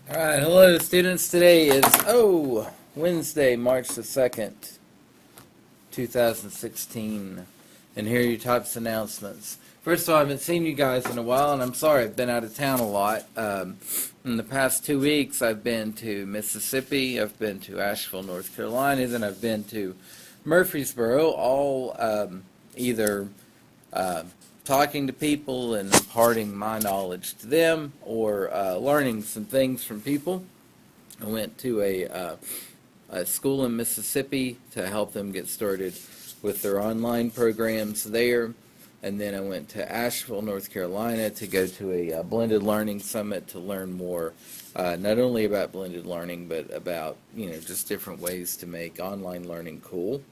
Alright, hello students. Today is, Wednesday, March the 2nd, 2016. And here are your top announcements. First of all, I haven't seen you guys in a while, and I'm sorry, I've been out of town a lot. In the past 2 weeks, I've been to Mississippi, I've been to Asheville, North Carolina, and I've been to Murfreesboro, all either talking to people and imparting my knowledge to them, or learning some things from people. I went to a school in Mississippi to help them get started with their online programs there. And then I went to Asheville, North Carolina to go to a blended learning summit to learn more, not only about blended learning, but about, just different ways to make online learning cool.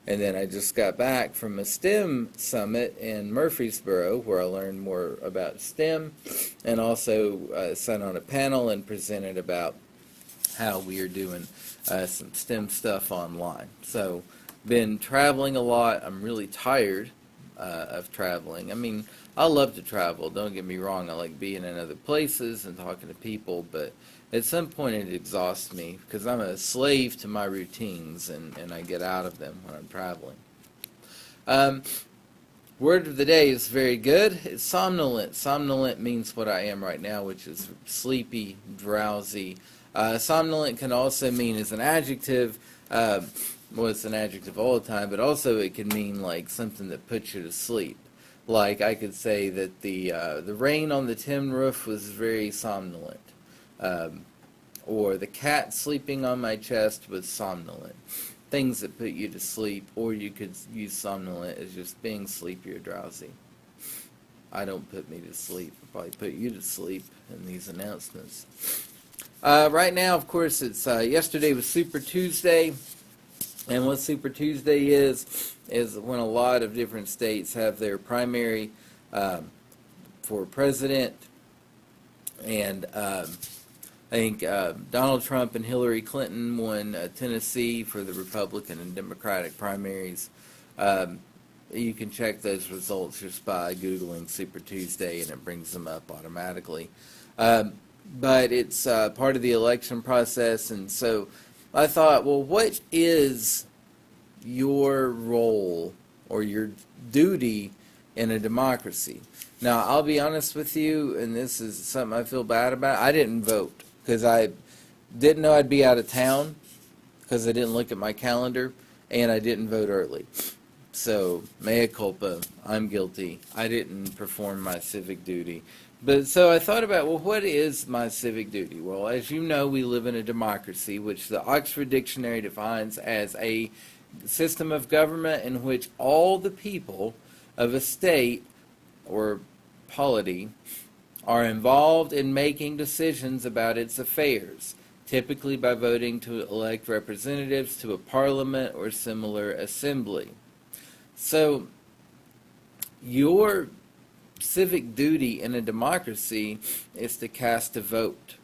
And then I just got back from a STEM summit in Murfreesboro where I learned more about STEM, and also sat on a panel and presented about how we are doing some STEM stuff online. So, been traveling a lot. I'm really tired of traveling. I mean, I love to travel, don't get me wrong. I like being in other places and talking to people, but at some point it exhausts me because I'm a slave to my routines, and I get out of them when I'm traveling. Word of the day is very good. It's somnolent. Somnolent means what I am right now, which is sleepy, drowsy. Somnolent can also mean as an adjective, well, it's an adjective all the time, but also it can mean like something that puts you to sleep. Like I could say that the rain on the tin roof was very somnolent. Or the cat sleeping on my chest was somnolent. Things that put you to sleep, or you could use somnolent as just being sleepy or drowsy. I don't put me to sleep. I'll probably put you to sleep in these announcements. Right now, of course, it's yesterday was Super Tuesday. And what Super Tuesday is when a lot of different states have their primary for president. And I think Donald Trump and Hillary Clinton won Tennessee for the Republican and Democratic primaries. You can check those results just by Googling Super Tuesday, and it brings them up automatically. But it's part of the election process, and so I thought, well, what is your role or your duty in a democracy? Now, I'll be honest with you, and this is something I feel bad about. I didn't vote because I didn't know I'd be out of town because I didn't look at my calendar, and I didn't vote early. So, mea culpa, I'm guilty. I didn't perform my civic duty. But so I thought about, well, what is my civic duty? Well, as you know, we live in a democracy, which the Oxford Dictionary defines as a system of government in which all the people of a state or polity are involved in making decisions about its affairs, typically by voting to elect representatives to a parliament or similar assembly. So, your civic duty in a democracy is to cast a vote,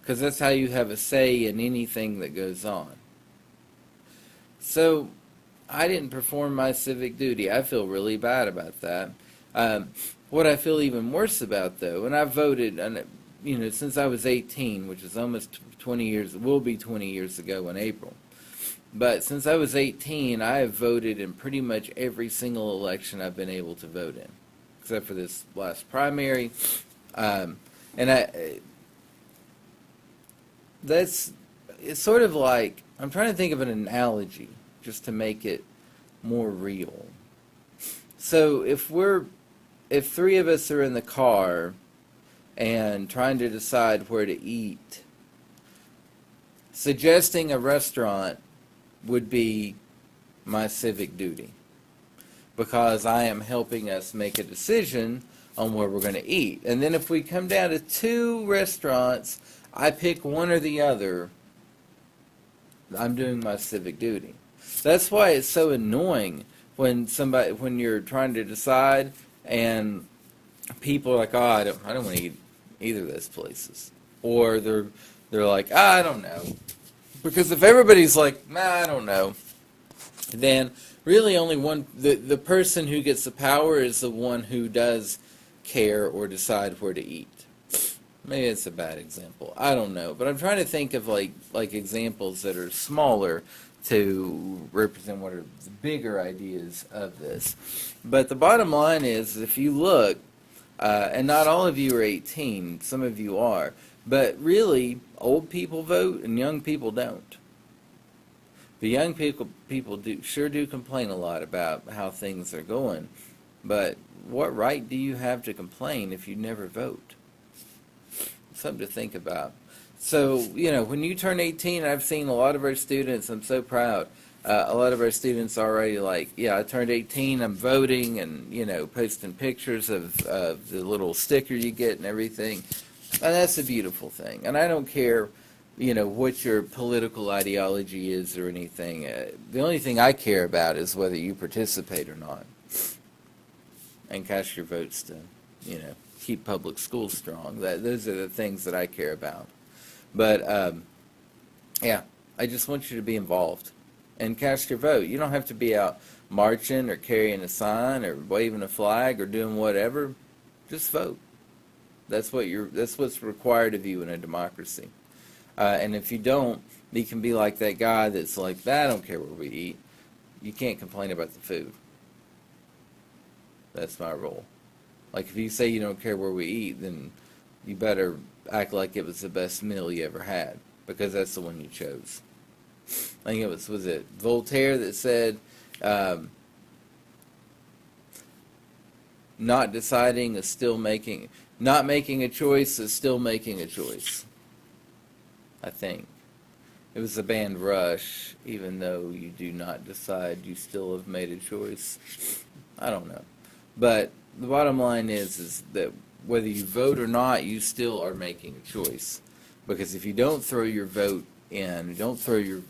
because that's how you have a say in anything that goes on. So I didn't perform my civic duty. I feel really bad about that. What I feel even worse about, though, and I voted, since I was 18, which is almost 20 years, will be 20 years ago in April. But since I was 18, I have voted in pretty much every single election I've been able to vote in, except for this last primary. It's sort of like, I'm trying to think of an analogy just to make it more real. So if three of us are in the car and trying to decide where to eat, suggesting a restaurant would be my civic duty, because I am helping us make a decision on where we're going to eat. And then if we come down to two restaurants, I pick one or the other, I'm doing my civic duty. That's why it's so annoying when you're trying to decide and people are like, oh, I don't want to eat either of those places. Or they're like, I don't know. Because if everybody's like, I don't know, then really only the person who gets the power is the one who does care or decide where to eat. Maybe it's a bad example. I don't know, but I'm trying to think of like examples that are smaller to represent what are the bigger ideas of this. But the bottom line is, if you look, and not all of you are 18, some of you are, but really, old people vote and young people don't. The young people do complain a lot about how things are going, but what right do you have to complain if you never vote? Something to think about. So, when you turn 18, I've seen a lot of our students, I'm so proud, a lot of our students already like, yeah, I turned 18, I'm voting, and, posting pictures of the little sticker you get and everything. And that's a beautiful thing. And I don't care, what your political ideology is or anything. The only thing I care about is whether you participate or not. And cast your votes to, keep public schools strong. Those are the things that I care about. But, yeah, I just want you to be involved and cast your vote. You don't have to be out marching or carrying a sign or waving a flag or doing whatever. Just vote. That's what's required of you in a democracy. And if you don't, you can be like that guy that's like, I don't care where we eat. You can't complain about the food. That's my rule. Like, if you say you don't care where we eat, then you better act like it was the best meal you ever had, because that's the one you chose. I think was it Voltaire that said, not deciding is still making, not making a choice is still making a choice. I think. It was the band Rush, even though you do not decide, you still have made a choice. I don't know. But the bottom line is that whether you vote or not, you still are making a choice. Because if you don't throw your vote in,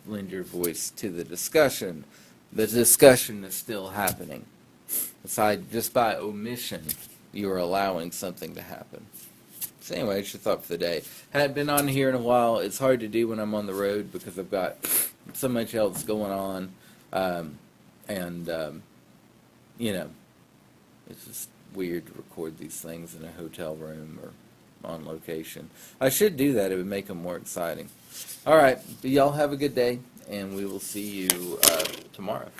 lend your voice to the discussion is still happening. Just by omission, you are allowing something to happen. So anyway, it's your thought for the day. Hadn't been on here in a while. It's hard to do when I'm on the road because I've got so much else going on. It's just weird to record these things in a hotel room or on location. I should do that. It would make them more exciting. All right. Y'all have a good day, and we will see you tomorrow.